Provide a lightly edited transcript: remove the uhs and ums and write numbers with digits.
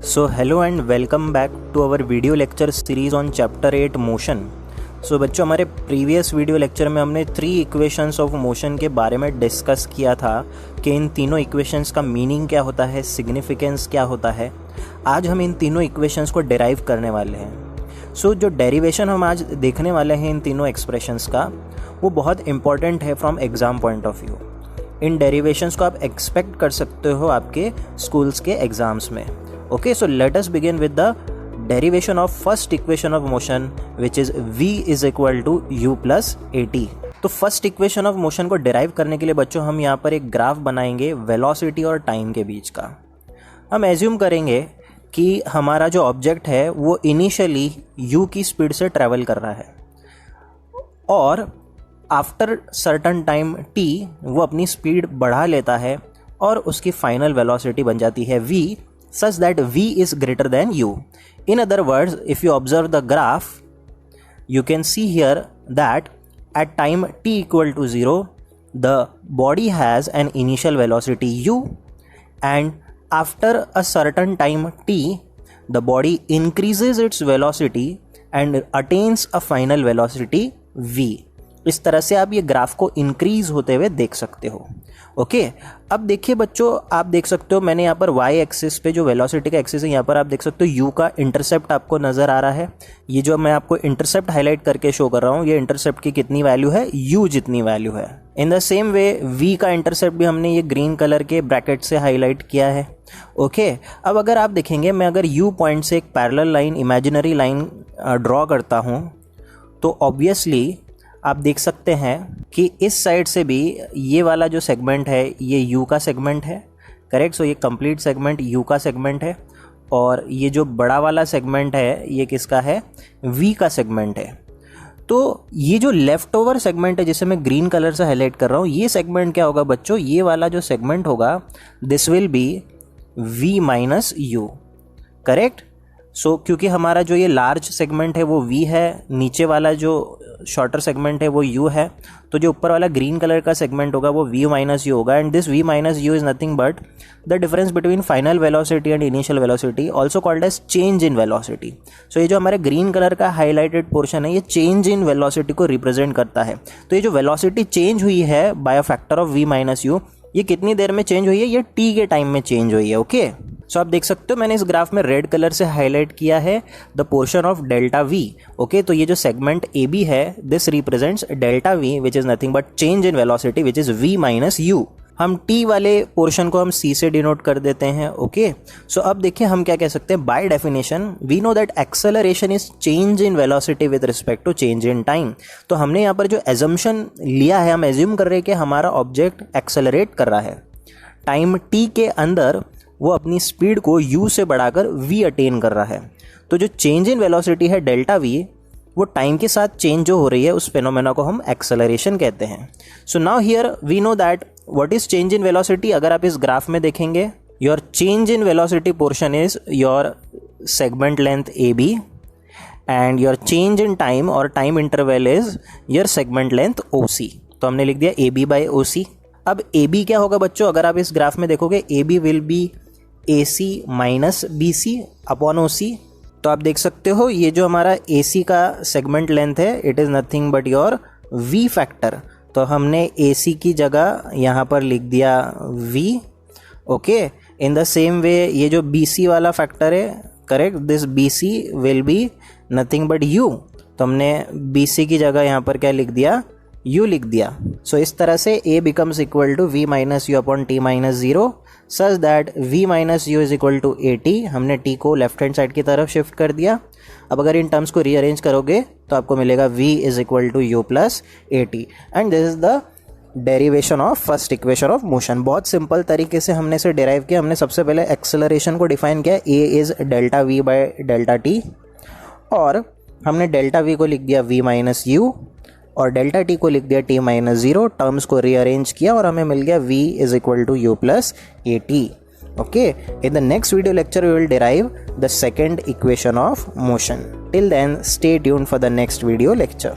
So hello and welcome back to our video lecture series on chapter 8 motion. So बच्चों, हमारे previous video lecture में हमने 3 equations of motion के बारे में डिस्कस किया था कि इन तीनों इक्वेशंस का मीनिंग क्या होता है, सिग्निफिकेंस क्या होता है। आज हम इन तीनों इक्वेशंस को डिराइव करने वाले हैं। सो जो डेरिवेशन हम आज देखने वाले हैं इन तीनों एक्सप्रेशंस का, वो बहुत इंपॉर्टेंट है from exam point of view. In derivations को आप एक्सपेक्ट कर सकते हो आपके स्कूल्स के एग्ज़ाम्स में। Okay, so let us begin with the derivation of first equation of motion, which is v is equal to u plus at। तो first equation of motion को डिराइव करने के लिए बच्चों हम यहाँ पर एक ग्राफ बनाएंगे वेलोसिटी और टाइम के बीच का। हम एज्यूम करेंगे कि हमारा जो ऑब्जेक्ट है वो इनिशियली u की स्पीड से ट्रैवल कर रहा है और आफ्टर सर्टन टाइम t वो अपनी स्पीड बढ़ा लेता है और उसकी फाइनल वेलोसिटी बन जाती है v, such that v is greater than u. In other words, if you observe the graph, you can see here that at time t equal to 0, the body has an initial velocity u, and after a certain time t, the body increases its velocity and attains a final velocity v. इस तरह से आप ये graph को increase होते हुए देख सकते हो। ओके, अब देखिए बच्चों, आप देख सकते हो मैंने यहाँ पर y एक्सिस पे जो वेलोसिटी का एक्सिस है, यहाँ पर आप देख सकते हो u का इंटरसेप्ट आपको नज़र आ रहा है। ये जो मैं आपको इंटरसेप्ट हाईलाइट करके शो कर रहा हूँ, ये इंटरसेप्ट की कितनी वैल्यू है, u जितनी वैल्यू है। In the same way v का इंटरसेप्ट भी हमने ये ग्रीन कलर के ब्रैकेट से हाईलाइट किया है। ओके, अब अगर आप देखेंगे, मैं अगर u पॉइंट से एक parallel line, imaginary line draw करता हूँ, तो ऑब्वियसली आप देख सकते हैं कि इस साइड से भी ये वाला जो सेगमेंट है ये u का सेगमेंट है, करेक्ट। सो ये कंप्लीट सेगमेंट u का सेगमेंट है और ये जो बड़ा वाला सेगमेंट है ये किसका है, v का सेगमेंट है। तो ये जो लेफ्ट ओवर सेगमेंट है जिसे मैं ग्रीन कलर से हाईलाइट कर रहा हूँ, ये सेगमेंट क्या होगा बच्चों, ये वाला जो सेगमेंट होगा this will be v minus u, correct. So क्योंकि हमारा जो ये लार्ज सेगमेंट है वो v है, नीचे वाला जो शॉर्टर सेगमेंट है वो u है, तो जो ऊपर वाला ग्रीन कलर का सेगमेंट होगा वो v माइनस u होगा। And this v minus u is nothing but the difference between final velocity and initial velocity, also called as change in velocity. So ये जो हमारे ग्रीन कलर का highlighted portion है ये change in velocity को represent करता है। तो ये जो वेलोसिटी चेंज हुई है by a factor of v minus u, ये कितनी देर में चेंज हुई है, ये t के टाइम में चेंज हुई है। ओके, सो आप देख सकते हो मैंने इस ग्राफ में रेड कलर से हाईलाइट किया है the portion of delta v। Okay, तो ये जो सेगमेंट AB है this represents delta v which is nothing but change in velocity which is v minus u। हम t वाले पोर्शन को हम c से डिनोट कर देते हैं। ओके, सो अब देखिए हम क्या कह सकते हैं, by definition we know that acceleration is change in velocity with respect to change in time. तो हमने यहाँ पर जो एजम्पशन लिया है, हम एज्यूम कर रहे हैं कि हमारा ऑब्जेक्ट एक्सेलरेट कर रहा है टाइम t के अंदर, वो अपनी स्पीड को u से बढ़ाकर v अटेन कर रहा है। तो जो चेंज इन वेलोसिटी है डेल्टा v, वो टाइम के साथ चेंज जो हो रही है उस फेनोमेना को हम एक्सेलरेशन कहते हैं। So now here we know that what is change in velocity. अगर आप इस ग्राफ में देखेंगे, your change in velocity portion is your segment length AB and your change in time और time interval is your segment length OC। तो हमने लिख दिया AB बाई OC। अब AB क्या होगा बच्चों, अगर आप इस ग्राफ में देखोगे AB will be AC minus BC upon OC। तो आप देख सकते हो ये जो हमारा AC का सेगमेंट लेंथ है it is nothing but your V factor. तो हमने AC की जगह यहाँ पर लिख दिया V। Okay, in the same way ये जो BC वाला फैक्टर है, correct, this BC will be nothing but U। तो हमने BC की जगह यहाँ पर क्या लिख दिया, u लिख दिया। सो इस तरह से a becomes equal to v minus u upon t minus 0 such that v minus u is equal to at। हमने t को लेफ्ट हैंड साइड की तरफ शिफ्ट कर दिया। अब अगर इन टर्म्स को रीअरेंज करोगे तो आपको मिलेगा v is equal to u plus at। And this is the derivation of first equation of motion. बहुत सिंपल तरीके से हमने इसे डिराइव किया। हमने सबसे पहले एक्सेलरेशन को डिफाइन किया, a is delta v by delta t, और हमने डेल्टा v को लिख दिया v माइनस u और डेल्टा टी को लिख दिया t माइनस 0। टर्म्स को रीअरेंज किया और हमें मिल गया v is equal to u plus at। Okay, in the next video lecture we will derive the second equation of motion. Till then stay tuned for the next video lecture.